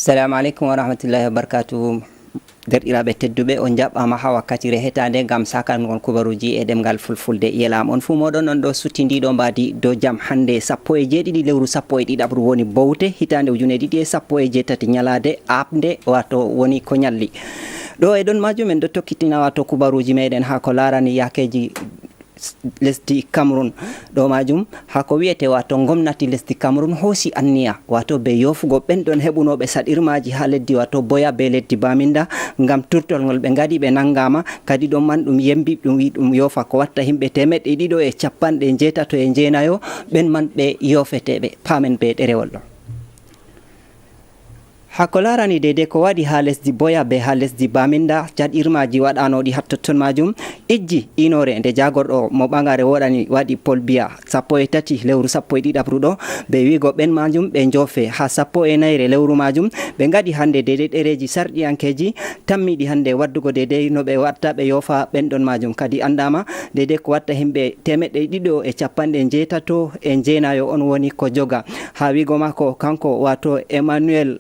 Assalamu alaikum wa rahmatullahi wa barakatuh. Derɗiraɓe tedduɓe on jaɓɓama ha wakkatire hetande gam sakalgon kubaruji e ɗemgal fulfulde yelam on fu moɗon on ɗo suttidiɗo mbadi dow jam hande 17 lewru 11 woni bowte hitande ujune 2018 ñalade abde wato woni ko ñalli ɗo e ɗon majum en ɗo tokkitina wato kubaruji meɗen ha ko larani yakeji lesdi Cameroon ɗo majum hako wiyete wato gomnati lesdi Cameroon hoosi anniya wato be yofugo ɓenɗon heɓunoɓe saɗirmaji ha leddi wato boya be leddi Baminda gam turtol ngol ɓe gadi ɓe nangama kadi ɗon man ɗum yembi ɗum wi ɗum yofa ko watta himɓe 1,290 ɓen man ɓe yofeteɓe pamen be ɗerewol ɗo. hako larani dede ko waɗi ha lesdi boya be ha lesdi Baminda jaɗirmaji waɗanoɗi hattotton majum ijji inore nde jagorɗo mo ɓagare woɗani waɗi Paul Biya 13 lewru 11 ɗo ɓe wigo ɓen majum ɓe jofe ha 14 lewru majum ɓe gaɗi hande dede ɗereji sarɗiyankeji tammiɗi hande waddugo dede no ɓe watta ɓe yofa ɓenɗon majum kadi andama dede ko watta himɓe 289 on woni ko joga ha wigo mako kanko wato Emmanuel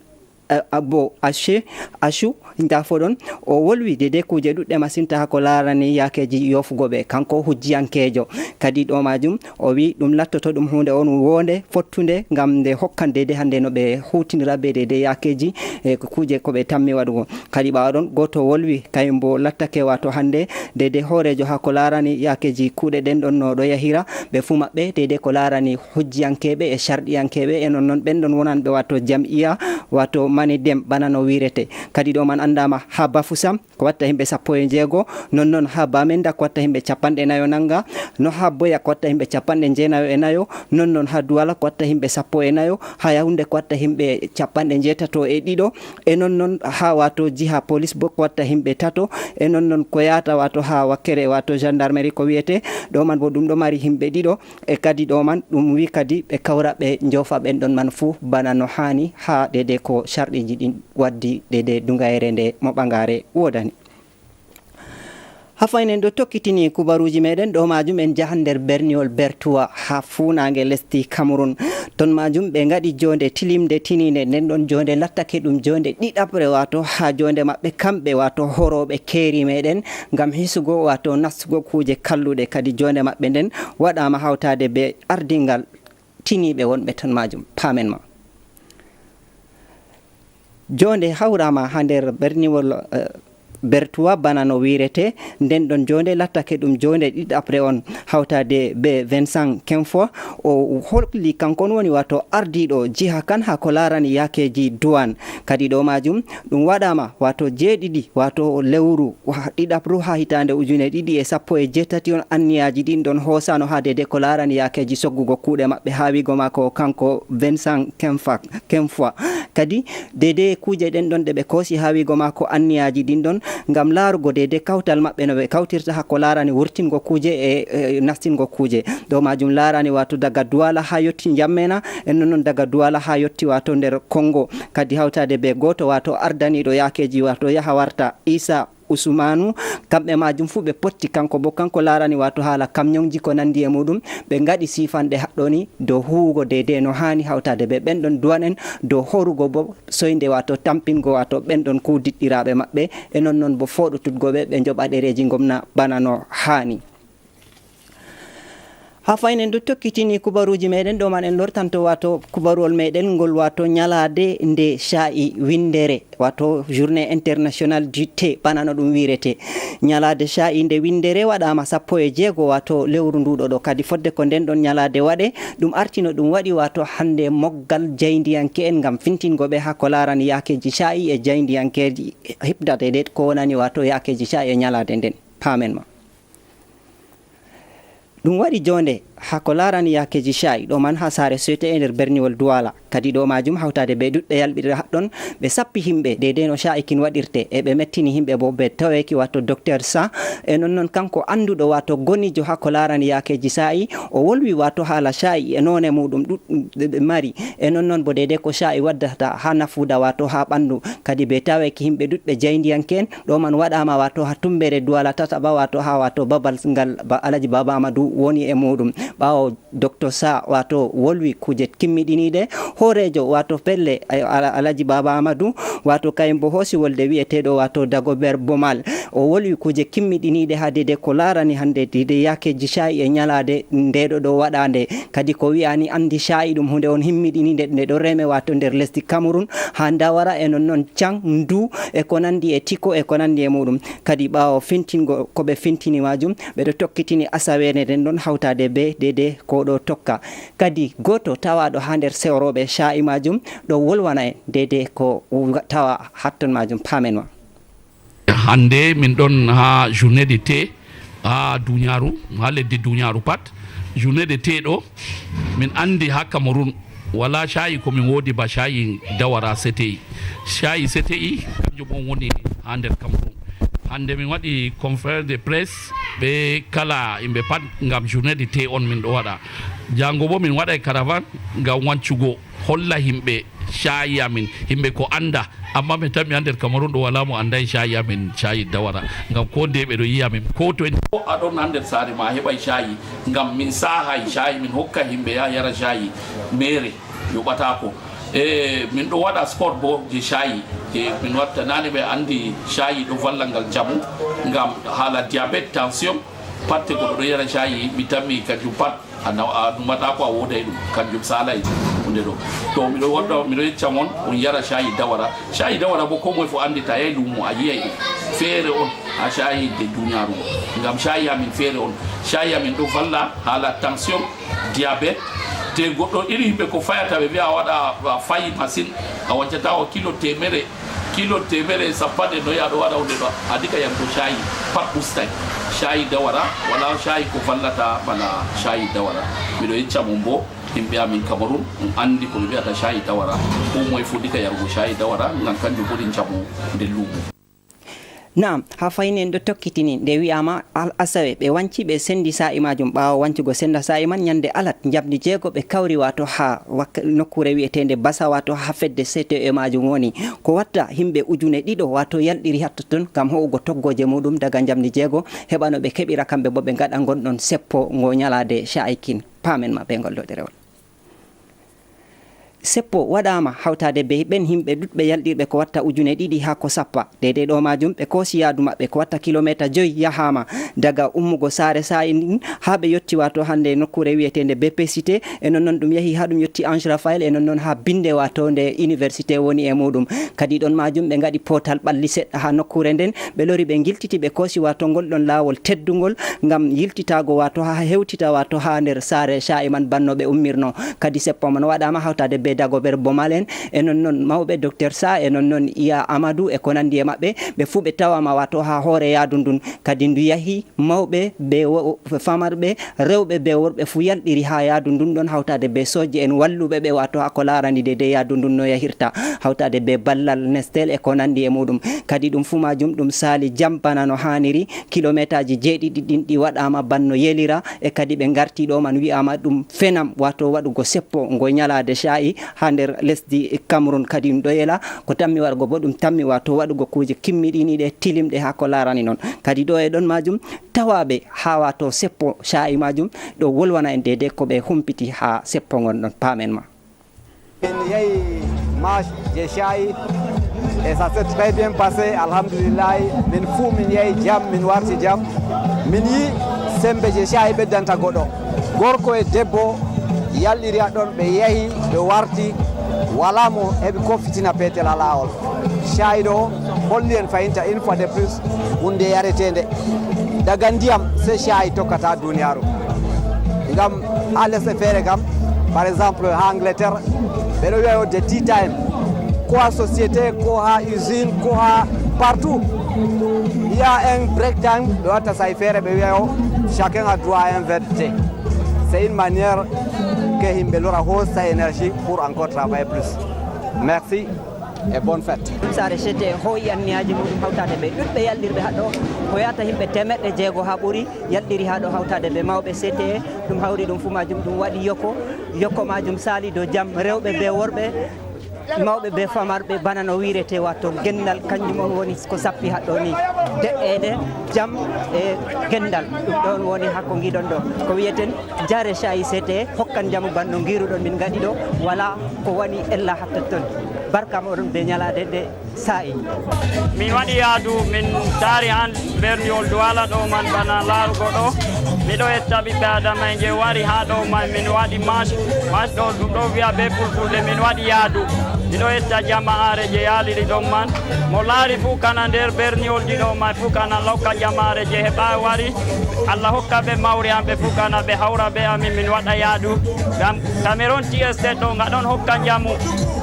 Abo Ashu ndafodon o wolwi dede kuje ɗuɗɗe masinta hako larani yakeji yofugoɓe kanko hujjiyankejo kadi ɗo majum o wi ɗum lattoto ɗum hunde on wonde fottude gam nde hokkan dede hande no ɓe hutindira be dede yakeji e kuje ko ɓe tammi waɗugo kadi ɓawaɗon goto wolwi kayum bo lattake wato hande dede horejo hako larani yakeji kuuɗe ɗen ɗon no ɗo yahira ɓe fu maɓɓe dede ko larani hujjiyankeɓe e sharɗiyankeɓe e non ɓenɗon wonanɓe wato jam'iya wato mani dem bana no wirete kadi ɗo man andama ha Bafoussam ko watta himɓe 16 non ha Bamenda ko watta himɓe 49 no ha Boya ko watta himɓe 94 non ha Douala ko watta himɓe 14 ha Yaoundé ko watta himɓe 82 e non ha wato jiha police bo ko watta himɓe 3 e non ko yata wato ha wakkere wato gendarmerie ko wiyete ɗo man bo ɗum ɗo mari himɓe 2 e kadi ɗo man ɗum wi kadi ɓe kawra ɓe jofa ɓenɗon man fu bana no hani ha dede ko sharɗiji ɗin waddi dede dungayere nde mo ɓagare wodani. ha faynen ɗo tokkitini kubaruji meɗen ɗo majum en jahan nder berniwol Bertoua ha funage lesdi Cameroon ton majum ɓe gaɗi jonde tilimde tininde nden ɗon jonde lattake ɗum jonde ɗiɗabre wato ha jonde maɓɓe kamɓe wato horoɓe keeri meɗen gam hisugo wato nastugo kuje kalluɗe kadi jonde maɓɓe nden waɗama hawtade be ardingal tiniɓe wonɓe ton majum pamen ma jonde hawrama ha nder berniwol Bertoua bana no wirete nden ɗon jonde lattake ɗum jonde ɗiɗabre on hawtade be Vincent Kemfo o holli kankon woni wato ardiɗo jiha kan ha ko larani yakeji douane kadi ɗo majum ɗum waɗama wato 7 wato lewru ɗiɗabru ha hitande ujune 2018 on anniyaji ɗin ɗon hosano ha dede ko larani yakeji soggugo kuuɗe maɓɓe ha wigo mako kanko Vincent Kemfo kadi dede kuje ɗen ɗon ɗe ɓe kosi ha wigo mako anniyaji ɗin ɗon gam larugo dede kawtal maɓɓe no ɓe kawtirta hakko larani wurtingo kuje e nastingo kuje ɗo majum larani wato daga Douala ha yotti Jammena en non daga Douala ha yotti wato nder Congo kadi hawtade be goto wato ardaniɗo yakeji wato yaha warta Isa Ousmanu kamɓe majum fu ɓe potti kanko bo kanko larani wato haala kamñonji ko nandi e muɗum ɓe gaɗi sifanɗe haɗɗoni dow huwugo dede no hani hawtade be ɓenɗon douane en dow horugo bo soyde wato tampingo wato ɓenɗon kudiɗɗiraɓe maɓɓe e non bo foɗututgoɓe ɓe joɓa ɗereji gomna bana no hani. ha faynen ɗo tokkitini kubaruji meɗen ɗo man en lortanto wato kubaruwol meɗen ngol wato ñalade nde sha'i windere wato journée internationale du thé bana no ɗum wirete ñalade sha'i nde windere waɗama 16 wato lewru nduɗo ɗo kadi fodde ko nden ɗon ñalade waɗe ɗum artino ɗum waɗi wato hande moggal jaydiyanke en gam fintingoɓe ha ko larani yakeji sha'i e jaydiyankeji hibdate de ko wonani wato yakeji sha'i e ñalade nden pamen ma ɗum waɗi jonde hako larani yakeji sha'i ɗo man ha sare soyte e nder berniwol Douala kadi ɗo majum hawtade be ɗuɗɗe yalɓiɗe haɗɗon ɓe sappi himɓe dede no sha'i kin waɗirte e ɓe mettini himɓe bo ɓe taweki wato docteur Sa e non kanko anduɗo wato gonijo hako larani yakeji sha'i o wolwi wato haala sha'i e none muɗum ɗuɗɗe mari e non bo dede ko sha'i waddata ha nafuda wato ha ɓandu kadi ɓe taweki himɓe ɗuɗɓe jaydiyanken ɗo man waɗama wato ha tumbere Douala tataɓa wato ha wato babal ngal Alaji Baba Amadou woni e muɗum ɓawo docteur Sa wato wolwi kuje kimmiɗiniɗe. Horejo wato pelle Alaji Baba Amadou wato kayimbo hoosi wolde wi'eteɗo wato Dagobert Bomal o wolwi kuje kimmiɗiniɗe ha dede ko larani hande dede yakeji shayi e nyalade ndeɗo ɗo waɗande kadi ko wi'ani andi shayi ɗum hunde on himmiɗinide nde ɗo reme wato nder lesdi Cameroun ha Dawara e non Cang Ndu e ko nandi e Tiko e ko nandi e muɗum. Kadi ɓawo fintingo koɓe fintini majum ɓeɗo tokkitini asawene den ɗon hawtade be dede ko ɗo tokka. Kadi goto tawaɗo ha nder sewroɓe shayi majum ɗo wolwana en dede ko tawa hatton majum pamenwa. Hande min ɗon ha journée de thé ha duniyaru ha leddi duniyaru pat. Journée de thé ɗo min andi ha Cameroun wala shayi ko min wodi ba shayi Dawara CTI. Shayi CTI kanjum on woni ha nder Cameroun. Hande min waɗi conférence de presse be kala yimɓe pat ngam journée de thé on min ɗo waɗa. Jango bo min waɗa caravane ngam wancugo holla himɓe shayi amin himɓe ko anda amma min tan mi nder Cameroun ɗo wala mo anday shayi amin shayi Dawara ngam ko nde ɓe ɗo yiya min ko to en ko aɗon ha nder saare ma heɓay shayi ngam min sahay shayi min hokka himɓe ya yara shayi mere yoɓatako min ɗo waɗa sport bo je shayi min watta nane ɓe andi shayi ɗo valla ngal jamu ngam haala diabète tension patte goɗo ɗo yara shayi mi tammi kanjum pat a numata ko a woday ɗum kanjum salay hunde ɗo to miɗo waɗa miɗo yecca mon on yara shayi Dawara bo ko moye fo andi ta yahi lumo a yiyay ɗum feere on ha shayi de duniyaru ngam shayi amin feere on shayi amin ɗo valla haala tension diabète te goɗɗo iri himɓe ko fayata ɓe wiya waɗa fayi machine a wancata o kilo temere sappanɗe noyi aɗo waɗa hunde ɗo adika yanko shayi pat ɓustay shayi Dawara wala shayi ko vallata bana shayi Dawara. Miɗo yecca mon bo himɓe amin Cameroun andi ko ɓe wiyata shayi Dawara ko moye fu dika yarugo shayi Dawara ngam kanjum ɓuri jamu nde lumo. Naam, ha fayni en ɗo tokkitini nde wi'ama asawe ɓe wanci ɓe sendi sa'i majum ɓawo wancugo senda sa'i man nyande alat jabdi jeego ɓe kawri wato ha nokkure wi'etende Bassa wato ha fedde CTE majum woni ko watta himɓe ujune ɗiɗo wato yalɗiri hatta ton ngam ho'ugo toggoje muɗum daga jamdi jeego heɓa no ɓe keɓira kamɓe bo ɓe gaɗa gonɗon seppo ngo nyalade sha'ikin pamen ma be ngol ɗo ɗerewol. Seppo waɗama hawtade be ɓen himɓe ɗuɗɓe yalɗirɓe ko watta ujune ɗiɗi ha ko sappa dede ɗo majum ɓe kosi yaadu maɓɓe ko watta kilométre 5 yahama daga ummugo saare sa'i ɗin ha ɓe yetti wato hande nokkure wi'etende BP Cité e non ɗum yahi ha ɗum yetti Ange Raphaël e non ha binde wato nde université woni e muɗum kadi ɗon majum ɓe gaɗi potal ɓalli seɗɗa ha nokkure nden ɓe lori ɓe giltiti ɓe kosi wato ngol ɗon lawol teddugol ngam yiltitago wato ha hewtita wato ha nder saare sha'i man banno ɓe ummirno kadi seppo man waɗama hawtade be Dagobert Bomal en e non mawɓe docteur Sa e non Iya Amadou e ko nandi e maɓɓe ɓe fu ɓe tawama wato ha hoore yaadu ndun kadi ndu yahi mawɓe be famarɓe rewɓe be worɓe fu yalɗiri ha yaadu ndun ɗon hawtade be soji en walluɓe ɓe wato ha ko larani de yaadu ndun no yahirta hawtade be ballal Nestel e ko nandi e muɗum kadi ɗum fu majum ɗum sali jam bana no haniri kilométre ji 7 ɗin ɗi waɗama banno yelira e kadi ɓe garti ɗo man wi'ama ɗum fenam wato waɗugo seppo ngo nyalade sha'i ha nder lesdi Cameroun kadi ɗum ɗo yela ko tammi wargo bo ɗum tammi wato waɗugo kuje kimmiɗiniɗe tilimɗe ha ko larani noon kadi ɗo e ɗon majum tawaɓe ha wato seppo sha'i majum ɗo wolwana en dede ko ɓe humpiti ha seppo gon ɗon pamen ma. Min yehi marche je sha'i et ça s'est très bien passé alhamdulillah min fu min yehi jam min warti jam min yi sembe je sha'i ɓeddanta goɗɗo gorko e debbo yalɗiri ha ɗon ɓe yehi ɓe warti wala mo heɓi ko fitina petel ha lawol shayi ɗo holli en fayinta une fois de plus hunde yaretede daga ndiyam se shayi tokkata duniyaru ngam ha lesɗe feere kam par exemple ha Angleterre ɓeɗo wiya de tea time ko ha société ko ha usine ko ha partout il y a un break time ɓe watta say feere ɓe wiya chacun a droit à un verre de thé. C'est une manière que himɓe lora hosa énergie pour encore travailler plus. Merci et bonne fête. Sare CTE hoyi anniyaji muɗum hawtade ɓe ɗuɗɓe yalɗirɓe haɗo ko yata himɓe 600 ha ɓuuri yalɗiri haɗo hawtade ɓe mawɓe CTE ɗum hawri ɗum fu majum ɗum waɗi yokko majum sali dow jaam rewɓe be worɓe mawɓe be famarɓe bana no wirete wato gendal kanjum on woni ko sappi haɗɗo ni de'ede jam e gendal ɗum ɗon woni hakko giɗon ɗo ko wiyeten jare shayi sete hokkan jamu banno giruɗon min gaɗi ɗo wala ko woni ella hattatton barka moɗon be ñalade nde sa'i min waɗi yaadu min taari han berniol Douala ɗo man bana laarugo ɗo miɗo etta ɓiɓɓe adama je wari ha ɗo man min waɗi marche ɗo ɗum ɗo wiya be fulfulde min waɗi yaadu miɗo etta jama'are je yaaliri ɗon man mo laari fuu kana nder berniolji ɗo man fuu kana lokka jama'are je heɓa wari Allah hokka ɓe mawri hamɓe fuu kana ɓe hawra ɓe amin min waɗa yaadu ngam Cameron TST ɗo nga ɗon hokka jamu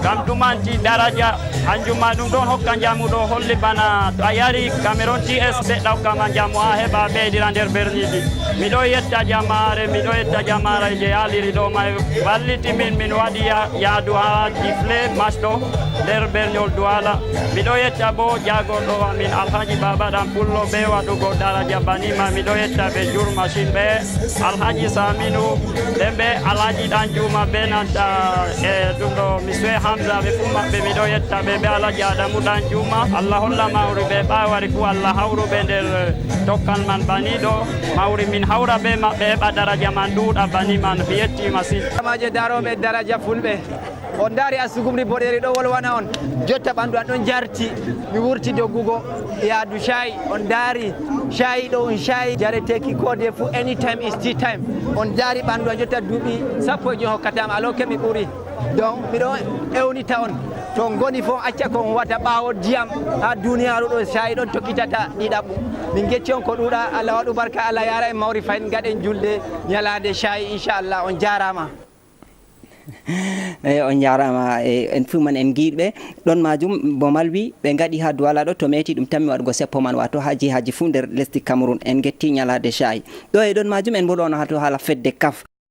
ngam ɗumanti daraja hanjuma ɗum ɗon hokka jamu ɗo holli bana to a yari Cameron TST ɗawkama jamu ha heɓa ɓeydira nder berniji miɗo yetta jama'are je yaaliri ɗo ma walliti min waɗi yaadu ha Difle masɗo nder berniol Douala miɗo yetta bo jagorɗo amin Alhaji Baba ɗan pullo ɓe waɗugo daraja banima miɗo yetta ɓe Jur Machine ɓe Alhaji Saminu ɓe Alhaji ɗan Juma ɓe nanta e ɗum ɗo Miswe Hamza ɓe fuu maɓɓe miɗo yetta ɓe Alhaji Adamu ɗan Juma Allah holla mawri ɓe ɓawari fuu Allah hawru ɓe nder tokkan man bani ɗo mawri min hawra ɓe maɓɓe heɓa daraja man ɗuuɗa bani man mi yetti masine maje daroɓe daraja fulɓe on daari asugumri boɗeri ɗo wolwana on jotta ɓandu an ɗon jarti mi wurti doggugo yaadu shayi on daari shayi ɗo on shayi jareteki kode fuu anytime is tea time on daari ɓandu an jotta duuɓi sappo e joyi hokkatama alors que mi ɓuuri donc miɗo ewnita on to goni fof acca kon wata ɓawo diyam ha duniyaru ɗo shayi ɗon tokkitata ɗiɗaɓu min gecci on ko ɗuuɗa Allah waɗu barka Allah yara en mawri fayin gaɗen julde ñalade shayi inchallah on jarama on jarama en fuu man en giɗɓe ɗon majum Bomal wi ɓe gaɗi ha Douala ɗo to meti ɗum tammi waɗugo seppo man wato ha jihaji fuu nder lesdi Cameroun en getti ñalade shayi ɗo e ɗon majum en mboɗono hato haala fedde kaf